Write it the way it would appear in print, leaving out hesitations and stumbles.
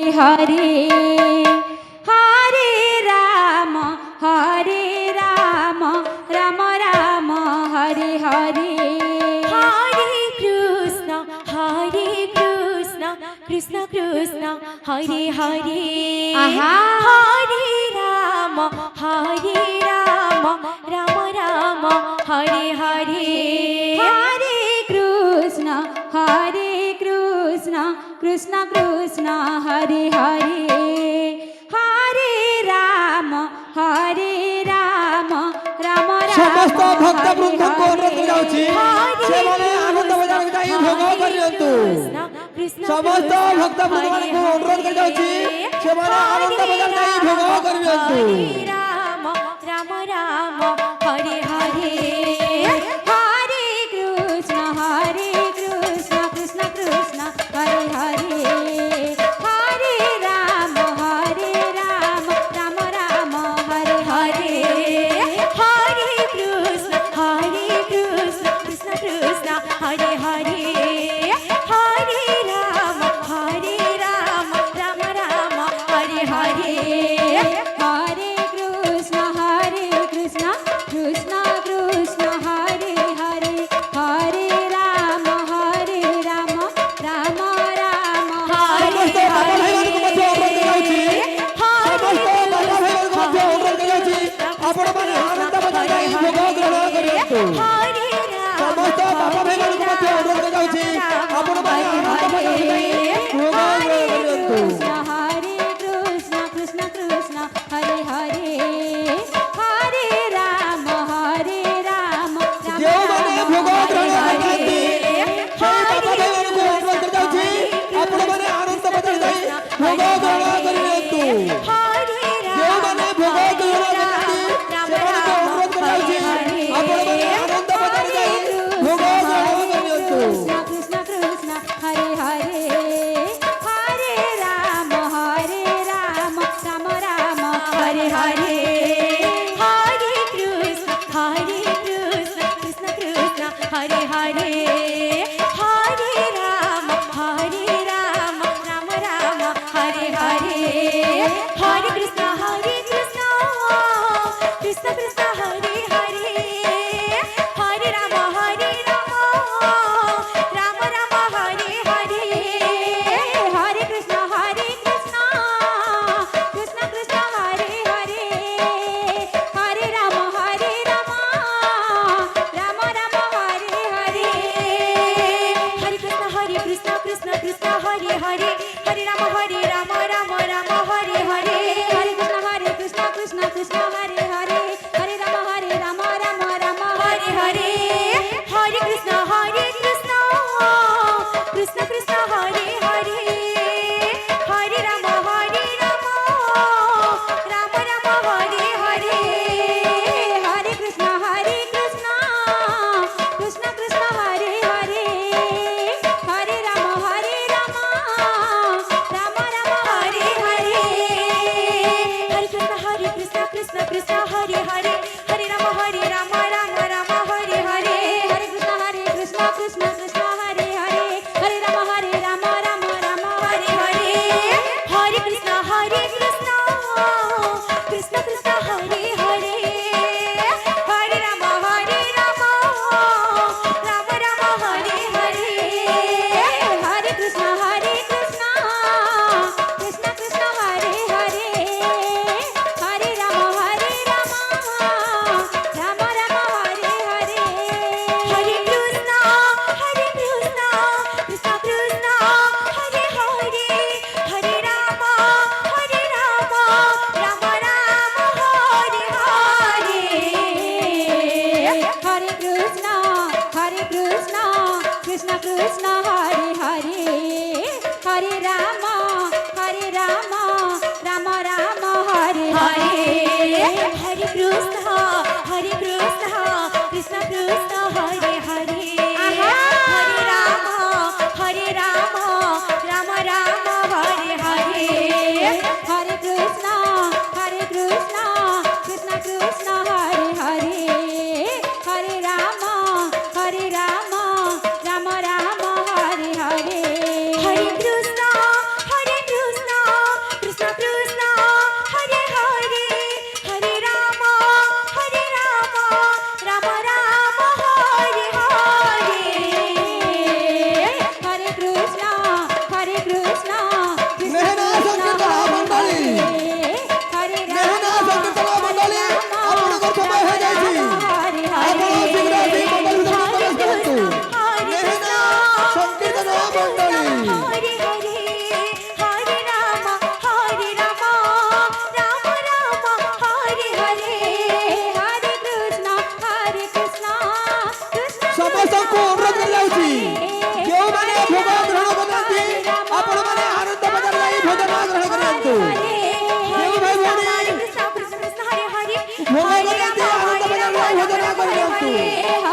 हरे हरे राम राम राम हरे हरे हरे कृष्ण कृष्ण कृष्ण हरे हरे आहा हरे राम राम राम हरे हरे हरे कृष्ण कृष्ण कृष्ण हरे हरे हरे राम राम राम समस्त भक्त वृंद को अनुरोध कराउछि सेमाने आनंद बजार जाई भोग करियंतु समस्त भक्त वृंद को अनुरोध कराउछि सेमाने आनंद बजार जाई भोग करियंतु राम राम राम हरे हरे हरे कृष्ण कृष्ण कृष्ण हरे हरे हरे राम राम राम हरे हरे हरे कृष्ण कृष्ण कृष्ण हरे हरे हरे राम राम राम हरे हरे हरे कृष्ण कृष्ण कृष्ण हरे हरे हरे राम राम राम समस्त बाबा भाई को मध्य अनुरोध कराउछि समस्त बाबा भाई को मध्य अनुरोध कराउछि आपण माने आनंद बजार जाई भोग ग्रहण करियंतु समस्त बाबा भाई को मध्य अनुरोध कराउछि आपण माने आनंद बजार जाई भोग ग्रहण करियंतु हरे कृष्ण कृष्ण कृष्ण हरे हरे हरे राम जो माने भोग ग्रहण करती सेई बाबा भाई को अनुरोध कराउछि आपण माने आनंद बजार जाई भोग ग्रहण करियंतु जो माने भोग ग्रहण करती सेमाने को अनुरोध कराउछि आपण माने आनंद बजार जाई भोग ग्रहण करियंतु कृष्ण कृष्ण हरे हरे हरे राम राम राम हरे हरे हरे कृष्ण कृष्ण कृष्ण हरे हरे हरे राम राम राम हरे हरे हरे कृष्ण कृष्ण कृष्ण हरे हरे हरे राम राम राम हरे हरे हरे कृष्ण कृष्ण कृष्ण हरे हरे हरे राम राम राम हरे हरे हरे कृष्ण कृष्ण कृष्ण हरे हरे हरे राम राम राम हरे हरे हरे कृष्ण कृष्ण हरे हरे हरे राम राम राम हरे हरे हरे कृष्ण कृष्ण कृष्ण हरे हरे हरे राम राम राम हरे हरे हरे कृष्ण कृष्ण कृष्ण हरे हरे हरे राम राम राम हरे हरे हरे कृष्ण कृष्ण कृष्ण हरे हरे हरे राम राम राम हरे हरे हरे कृष्ण कृष्ण कृष्ण हरे हरे हरे राम राम राम हरे हरे हरे कृष्ण कृष्ण कृष्ण हरे हरे हरे राम राम हरे हरे हरे कृष्ण कृष्ण कृष्ण हरे हरे हरे राम राम राम हरे हरे हरे कृष्ण कृष्ण कृष्ण हरे हरे हरे राम राम राम हरे हरे हरे कृष्ण कृष्ण कृष्ण हरे हरे हरे राम राम राम हरे हरे हरे हरे कृष्ण कृष्ण कृष्ण हरे हरे हरे राम राम राम हरे हरे हरे कृष्ण कृष्ण कृष्ण हरे हरे हरे राम राम राम हरे हरे हरे कृष्ण Hare